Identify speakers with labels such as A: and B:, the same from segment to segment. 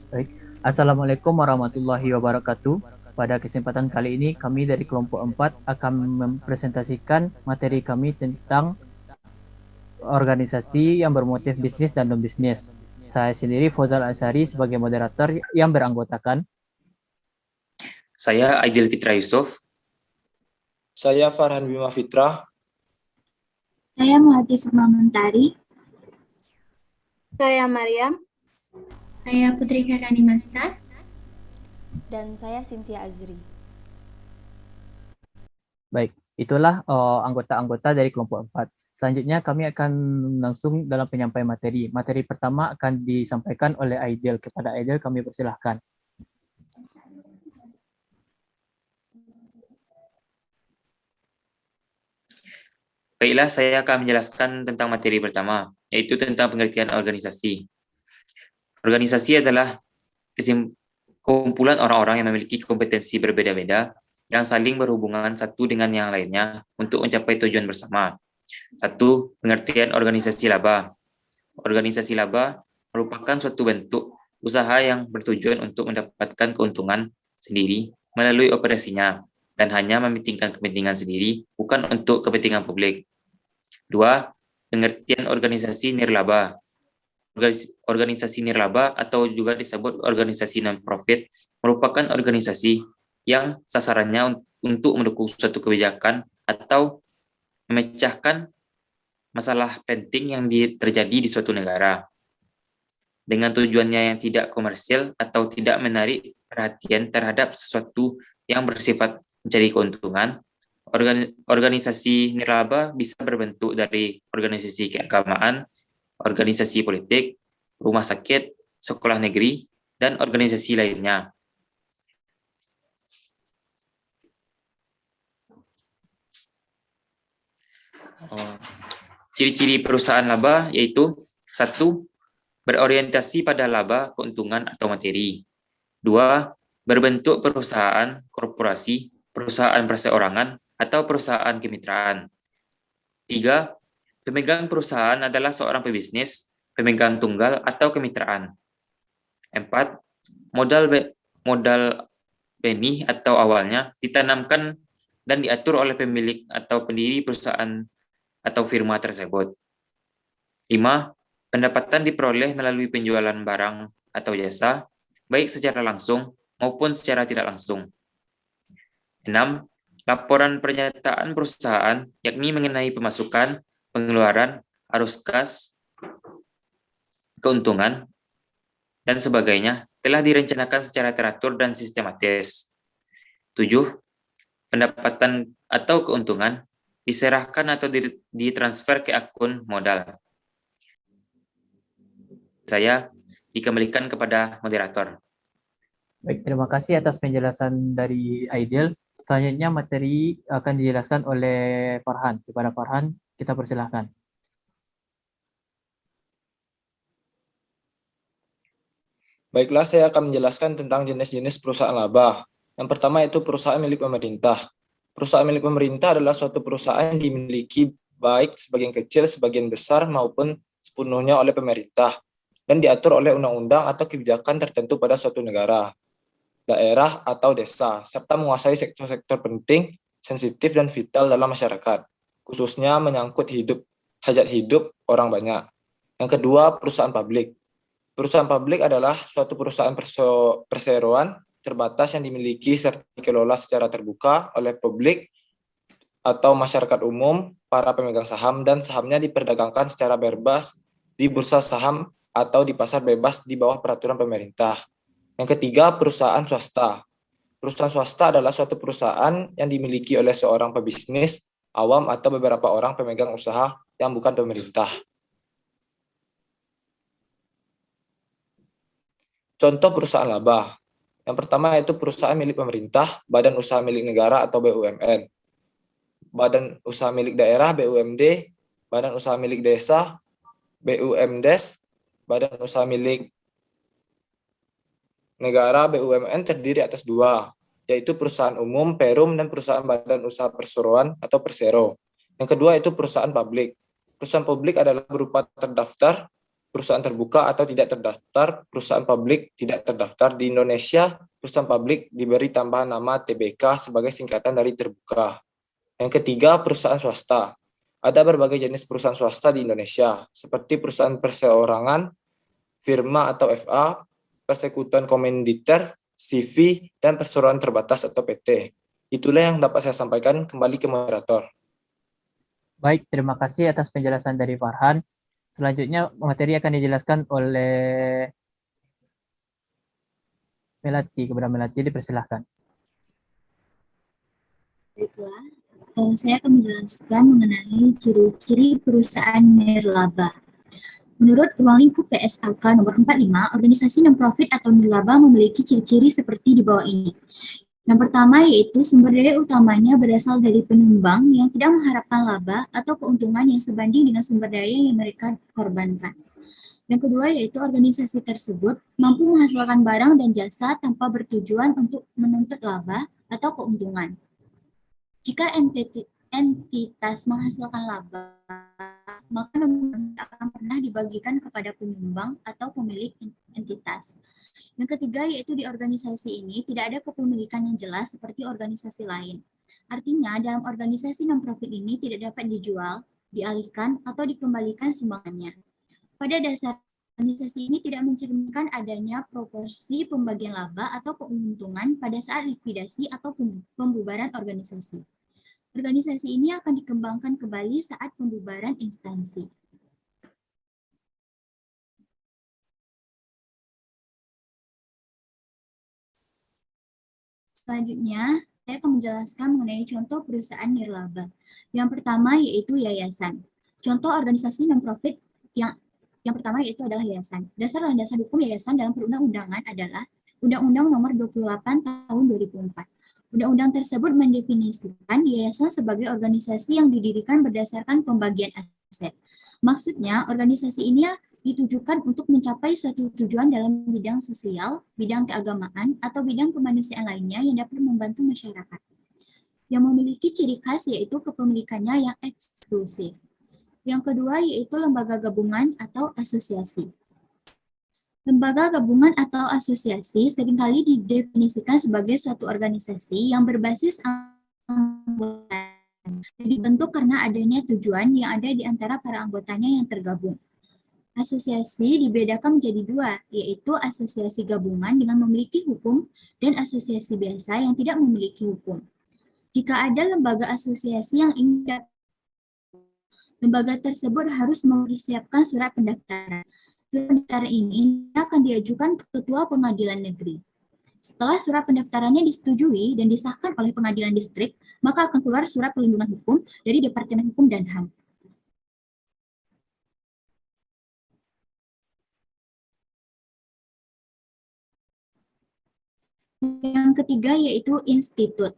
A: Baik. Assalamualaikum warahmatullahi wabarakatuh. Pada kesempatan kali ini, kami dari kelompok 4 akan mempresentasikan materi kami tentang organisasi yang bermotif bisnis dan non-bisnis. Saya sendiri, Fauzal Asari, sebagai moderator yang beranggotakan.
B: Saya Aidil Fitra Yusuf.
C: Saya Farhan Bima Fitra.
D: Saya Melati Sukma Mentari.
E: Saya Mariam.
F: Saya Putri Herani Mastas.
G: Dan saya Cynthia Azri.
A: Baik, itulah anggota-anggota dari kelompok 4. Selanjutnya kami akan langsung dalam penyampaian materi. Materi pertama akan disampaikan oleh Aidil. Kepada Aidil kami persilahkan.
B: Baiklah, saya akan menjelaskan tentang materi pertama, yaitu tentang pengertian organisasi. Organisasi adalah kumpulan orang-orang yang memiliki kompetensi berbeda-beda yang saling berhubungan satu dengan yang lainnya untuk mencapai tujuan bersama. Satu, pengertian organisasi laba. Organisasi laba merupakan suatu bentuk usaha yang bertujuan untuk mendapatkan keuntungan sendiri melalui operasinya dan hanya mementingkan kepentingan sendiri, bukan untuk kepentingan publik. Dua, pengertian organisasi nirlaba. Organisasi nirlaba atau juga disebut organisasi non-profit merupakan organisasi yang sasarannya untuk mendukung suatu kebijakan atau memecahkan masalah penting yang terjadi di suatu negara. Dengan tujuannya yang tidak komersil atau tidak menarik perhatian terhadap sesuatu yang bersifat mencari keuntungan, organisasi nirlaba bisa berbentuk dari organisasi keagamaan, organisasi politik, rumah sakit, sekolah negeri, dan organisasi lainnya. Ciri-ciri perusahaan laba yaitu: 1. Berorientasi pada laba, keuntungan, atau materi. 2. Berbentuk perusahaan, korporasi, perusahaan perseorangan, atau perusahaan kemitraan. 3. Pemegang perusahaan adalah seorang pebisnis, pemegang tunggal, atau kemitraan. 4. Modal benih atau awalnya ditanamkan dan diatur oleh pemilik atau pendiri perusahaan atau firma tersebut. 5. Pendapatan diperoleh melalui penjualan barang atau jasa, baik secara langsung maupun secara tidak langsung. 6. Laporan pernyataan perusahaan, yakni mengenai pemasukan, pengeluaran, arus kas, keuntungan, dan sebagainya, telah direncanakan secara teratur dan sistematis. 7. Pendapatan atau keuntungan diserahkan atau ditransfer ke akun modal. Saya dikembalikan kepada moderator.
A: Baik, terima kasih atas penjelasan dari Aidil. Selanjutnya materi akan dijelaskan oleh Farhan. Kepada Farhan, kita persilahkan.
C: Baiklah, saya akan menjelaskan tentang jenis-jenis perusahaan laba. Yang pertama itu perusahaan milik pemerintah. Perusahaan milik pemerintah adalah suatu perusahaan yang dimiliki baik sebagian kecil, sebagian besar, maupun sepenuhnya oleh pemerintah, dan diatur oleh undang-undang atau kebijakan tertentu pada suatu negara, daerah, atau desa, serta menguasai sektor-sektor penting, sensitif, dan vital dalam masyarakat, khususnya menyangkut hajat hidup orang banyak. Yang kedua, perusahaan publik. Perusahaan publik adalah suatu perusahaan perseroan terbatas yang dimiliki serta dikelola secara terbuka oleh publik atau masyarakat umum, para pemegang saham, dan sahamnya diperdagangkan secara bebas di bursa saham atau di pasar bebas di bawah peraturan pemerintah. Yang ketiga, perusahaan swasta. Perusahaan swasta adalah suatu perusahaan yang dimiliki oleh seorang pebisnis, awam, atau beberapa orang pemegang usaha yang bukan pemerintah. Contoh perusahaan laba. Yang pertama yaitu perusahaan milik pemerintah, badan usaha milik negara atau BUMN, badan usaha milik daerah BUMD, badan usaha milik desa BUMDes, badan usaha milik negara BUMN terdiri atas dua, yaitu perusahaan umum Perum dan perusahaan badan usaha perseroan atau Persero. Yang kedua itu perusahaan publik. Perusahaan publik adalah berupa terdaftar perusahaan terbuka atau tidak terdaftar, perusahaan publik tidak terdaftar. Di Indonesia, perusahaan publik diberi tambahan nama TBK sebagai singkatan dari terbuka. Yang ketiga, perusahaan swasta. Ada berbagai jenis perusahaan swasta di Indonesia, seperti perusahaan perseorangan, firma atau FA, persekutuan komanditer, CV, dan perseroan terbatas atau PT. Itulah yang dapat saya sampaikan. Kembali ke moderator.
A: Baik, terima kasih atas penjelasan dari Farhan. Selanjutnya materi akan dijelaskan oleh Melati. Kepada Melati dipersilahkan.
D: Baiklah, saya akan menjelaskan mengenai ciri-ciri perusahaan nirlaba. Menurut Ruang Lingkup PSAK nomor 45, organisasi non-profit atau nirlaba memiliki ciri-ciri seperti di bawah ini. Yang pertama yaitu sumber daya utamanya berasal dari penyumbang yang tidak mengharapkan laba atau keuntungan yang sebanding dengan sumber daya yang mereka korbankan. Yang kedua yaitu organisasi tersebut mampu menghasilkan barang dan jasa tanpa bertujuan untuk menuntut laba atau keuntungan. Jika entitas menghasilkan laba, maka akan pernah dibagikan kepada penyumbang atau pemilik entitas. Yang ketiga yaitu di organisasi ini tidak ada kepemilikan yang jelas seperti organisasi lain. Artinya dalam organisasi non-profit ini tidak dapat dijual, dialihkan, atau dikembalikan sumbangannya. Pada dasar organisasi ini tidak mencerminkan adanya proporsi pembagian laba atau keuntungan pada saat likuidasi atau pembubaran organisasi. Organisasi ini akan dikembangkan kembali saat pembubaran instansi. Selanjutnya, saya akan menjelaskan mengenai contoh perusahaan nirlaba. Yang pertama yaitu yayasan. Contoh organisasi non-profit yang pertama yaitu adalah yayasan. Dasar landasan hukum yayasan dalam perundang-undangan adalah Undang-Undang Nomor 28 Tahun 2004. Undang-undang tersebut mendefinisikan yayasan sebagai organisasi yang didirikan berdasarkan pembagian aset. Maksudnya, organisasi ini ditujukan untuk mencapai suatu tujuan dalam bidang sosial, bidang keagamaan, atau bidang kemanusiaan lainnya yang dapat membantu masyarakat. Yang memiliki ciri khas yaitu kepemilikannya yang eksklusif. Yang kedua yaitu lembaga gabungan atau asosiasi. Lembaga gabungan atau asosiasi seringkali didefinisikan sebagai suatu organisasi yang berbasis anggota dibentuk karena adanya tujuan yang ada di antara para anggotanya yang tergabung. Asosiasi dibedakan menjadi dua, yaitu asosiasi gabungan dengan memiliki hukum dan asosiasi biasa yang tidak memiliki hukum. Jika ada lembaga asosiasi yang ingin lembaga tersebut harus mempersiapkan surat pendaftaran. Surat pendaftaran ini akan diajukan ke Ketua Pengadilan Negeri. Setelah surat pendaftarannya disetujui dan disahkan oleh Pengadilan Distrik, maka akan keluar surat perlindungan hukum dari Departemen Hukum dan HAM. Yang ketiga yaitu institut.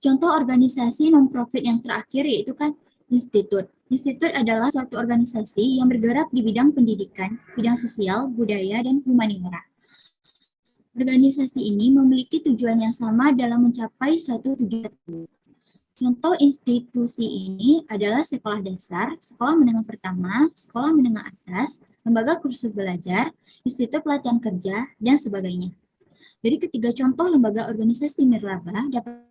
D: Contoh organisasi non-profit yang terakhir yaitu kan institut. Institut adalah suatu organisasi yang bergerak di bidang pendidikan, bidang sosial, budaya, dan humaniora. Organisasi ini memiliki tujuan yang sama dalam mencapai suatu tujuan. Contoh institusi ini adalah sekolah dasar, sekolah menengah pertama, sekolah menengah atas, lembaga kursus belajar, institut pelatihan kerja, dan sebagainya. Dari ketiga contoh lembaga organisasi nirlaba dapat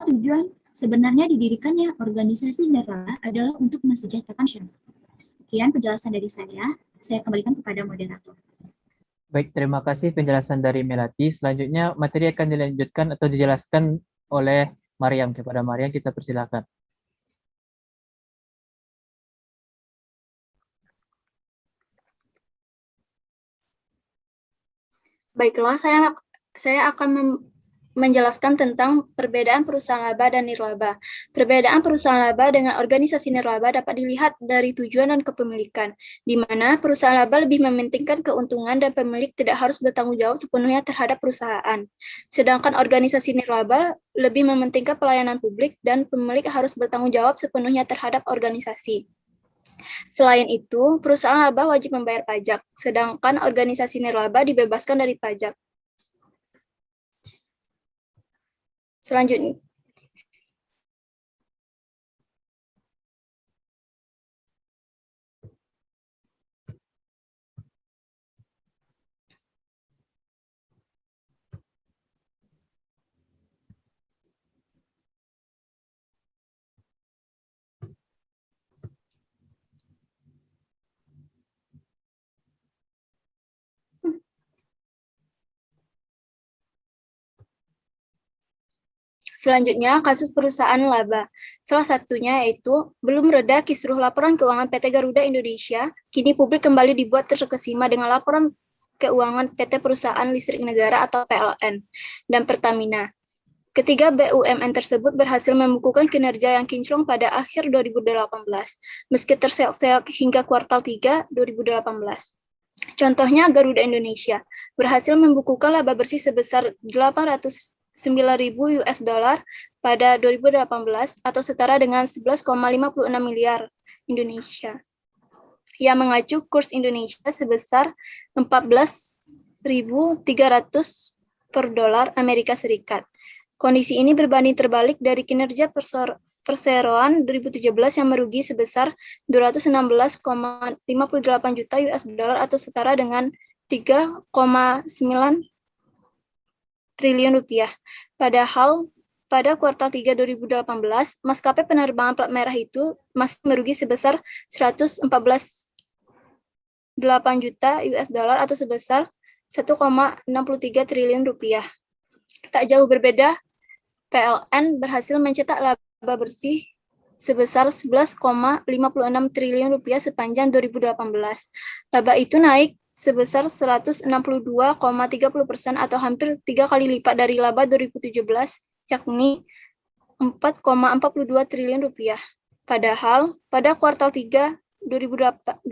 D: tujuan sebenarnya didirikannya organisasi nirlaba adalah untuk mensejahterakan masyarakat. Sekian penjelasan dari saya kembalikan kepada moderator.
A: Baik, terima kasih penjelasan dari Melati. Selanjutnya materi akan dilanjutkan atau dijelaskan oleh Mariam. Kepada Mariam kita persilakan.
E: Baiklah, saya akan menjelaskan tentang perbedaan perusahaan laba dan nirlaba. Perbedaan perusahaan laba dengan organisasi nirlaba dapat dilihat dari tujuan dan kepemilikan, di mana perusahaan laba lebih mementingkan keuntungan dan pemilik tidak harus bertanggung jawab sepenuhnya terhadap perusahaan. Sedangkan organisasi nirlaba lebih mementingkan pelayanan publik dan pemilik harus bertanggung jawab sepenuhnya terhadap organisasi. Selain itu, perusahaan laba wajib membayar pajak, sedangkan organisasi nirlaba dibebaskan dari pajak. Selanjutnya, Selanjutnya, kasus perusahaan laba. Salah satunya yaitu belum reda kisruh laporan keuangan PT Garuda Indonesia, kini publik kembali dibuat terkesima dengan laporan keuangan PT Perusahaan Listrik Negara atau PLN dan Pertamina. Ketiga BUMN tersebut berhasil membukukan kinerja yang kinclong pada akhir 2018, meski terseok-seok hingga kuartal 3 2018. Contohnya Garuda Indonesia berhasil membukukan laba bersih sebesar 809.000 US dollar pada 2018 atau setara dengan 11,56 miliar Indonesia. Yang mengacu kurs Indonesia sebesar 14.300 per dolar Amerika Serikat. Kondisi ini berbanding terbalik dari kinerja perseroan 2017 yang merugi sebesar 216,58 juta US dollar atau setara dengan 3,9 triliun rupiah. Padahal pada kuartal 3 2018, maskapai penerbangan plat merah itu masih merugi sebesar 114,8 juta US dollar atau sebesar 1,63 triliun rupiah. Tak jauh berbeda, PLN berhasil mencetak laba bersih sebesar 11,56 triliun rupiah sepanjang 2018. Laba itu naik sebesar 162,30% atau hampir 3 kali lipat dari laba 2017, yakni 4,42 triliun rupiah. Padahal pada kuartal 3 2019,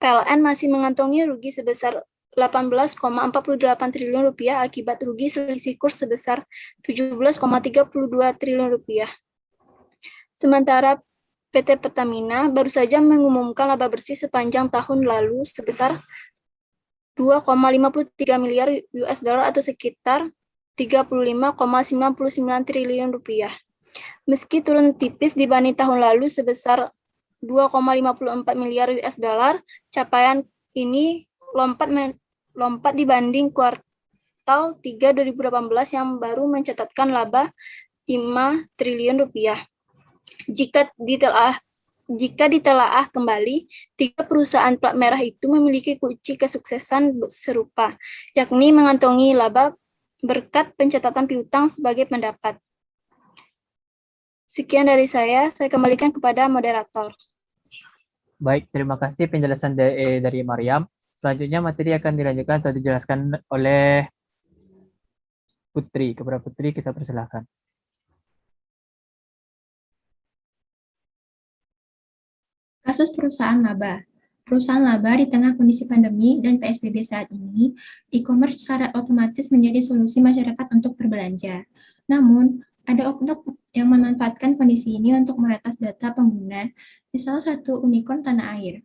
E: PLN masih mengantongi rugi sebesar 18,48 triliun rupiah akibat rugi selisih kurs sebesar 17,32 triliun rupiah. Sementara PT Pertamina baru saja mengumumkan laba bersih sepanjang tahun lalu sebesar 2,53 miliar US dollar atau sekitar 35,99 triliun rupiah. Meski turun tipis dibanding tahun lalu sebesar 2,54 miliar US dollar, capaian ini lompat dibanding kuartal 3 2018 yang baru mencatatkan laba 5 triliun rupiah. Jika ditelaah kembali, 3 perusahaan plat merah itu memiliki kunci kesuksesan serupa, yakni mengantongi laba berkat pencatatan piutang sebagai pendapat. Sekian dari saya kembalikan kepada moderator.
A: Baik, terima kasih penjelasan dari Mariam. Selanjutnya materi akan dilanjutkan atau dijelaskan oleh Putri. Kepada Putri kita persilahkan.
F: Kasus perusahaan laba. Perusahaan laba di tengah kondisi pandemi dan PSBB saat ini, e-commerce secara otomatis menjadi solusi masyarakat untuk berbelanja. Namun, ada oknum yang memanfaatkan kondisi ini untuk meretas data pengguna di salah satu unicorn tanah air.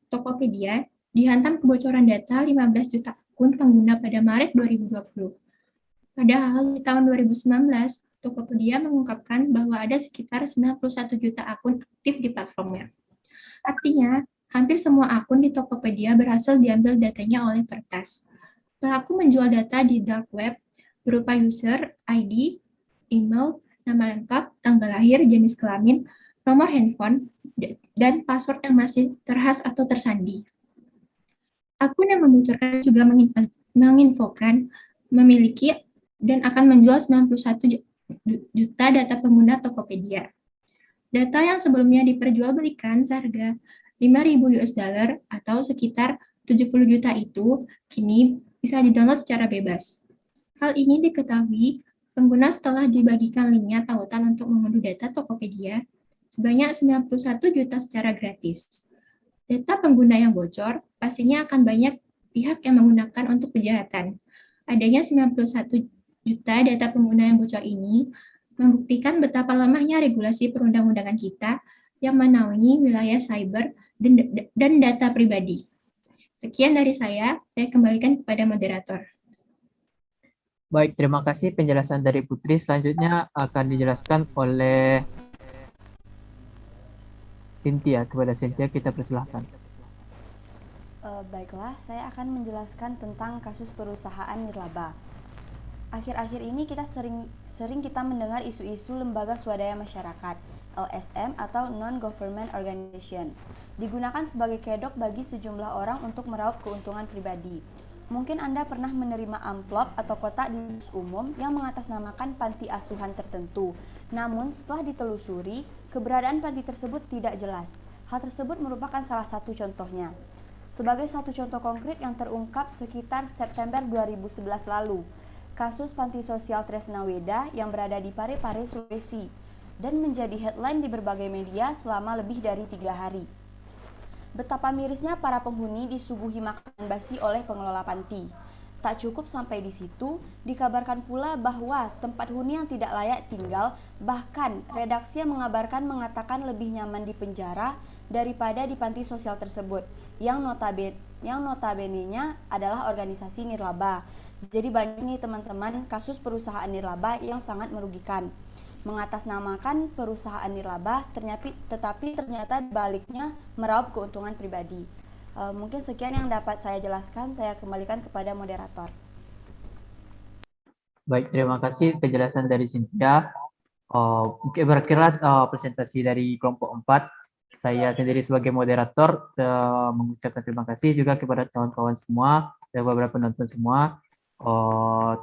F: Tokopedia dihantam kebocoran data 15 juta akun pengguna pada Maret 2020. Padahal di tahun 2019, Tokopedia mengungkapkan bahwa ada sekitar 91 juta akun aktif di platformnya. Artinya, hampir semua akun di Tokopedia berhasil diambil datanya oleh peretas. Pelaku menjual data di dark web berupa user, ID, email, nama lengkap, tanggal lahir, jenis kelamin, nomor handphone, dan password yang masih terhas atau tersandi. Akun yang membocorkan juga menginfokan memiliki dan akan menjual 91 juta data pengguna Tokopedia. Data yang sebelumnya diperjualbelikan seharga 5.000 US dollar atau sekitar 70 juta itu kini bisa didownload secara bebas. Hal ini diketahui pengguna setelah dibagikan linknya tautan untuk mengunduh data Tokopedia sebanyak 91 juta secara gratis. Data pengguna yang bocor pastinya akan banyak pihak yang menggunakan untuk kejahatan. Adanya 91 juta data pengguna yang bocor ini membuktikan betapa lemahnya regulasi perundang-undangan kita yang menaungi wilayah cyber dan data pribadi. Sekian dari saya kembalikan kepada moderator.
A: Baik, terima kasih penjelasan dari Putri. Selanjutnya akan dijelaskan oleh Cynthia. Kepada Cynthia kita persilahkan.
G: Baiklah, saya akan menjelaskan tentang kasus perusahaan nirlaba. Akhir-akhir ini kita sering kita mendengar isu-isu lembaga swadaya masyarakat, LSM atau Non-Government Organization, digunakan sebagai kedok bagi sejumlah orang untuk meraup keuntungan pribadi. Mungkin Anda pernah menerima amplop atau kotak di bus umum yang mengatasnamakan panti asuhan tertentu. Namun setelah ditelusuri, keberadaan panti tersebut tidak jelas. Hal tersebut merupakan salah satu contohnya. Sebagai satu contoh konkret yang terungkap sekitar September 2011 lalu, kasus panti sosial Tresnaweda yang berada di Parepare, Sulawesi, dan menjadi headline di berbagai media selama lebih dari 3 hari. Betapa mirisnya para penghuni disuguhi makanan basi oleh pengelola panti. Tak cukup sampai di situ, dikabarkan pula bahwa tempat huni yang tidak layak tinggal, bahkan redaksi yang mengabarkan mengatakan lebih nyaman di penjara daripada di panti sosial tersebut, yang notabene-nya adalah organisasi nirlaba. Jadi banyak nih teman-teman kasus perusahaan nirlaba yang sangat merugikan. Mengatasnamakan perusahaan nirlaba, tetapi ternyata baliknya meraup keuntungan pribadi. Mungkin sekian yang dapat saya jelaskan, saya kembalikan kepada moderator.
A: Baik, terima kasih penjelasan dari Cynthia. Mungkin berakhirlah presentasi dari kelompok 4. Saya sendiri sebagai moderator mengucapkan terima kasih juga kepada kawan-kawan semua dan beberapa penonton semua.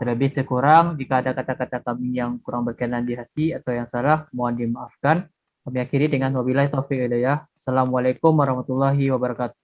A: Terlebih terkurang jika ada kata-kata kami yang kurang berkenan di hati atau yang salah, mohon dimaafkan. Kami akhiri dengan wabillahi taufiq hidayah. Assalamualaikum warahmatullahi wabarakatuh.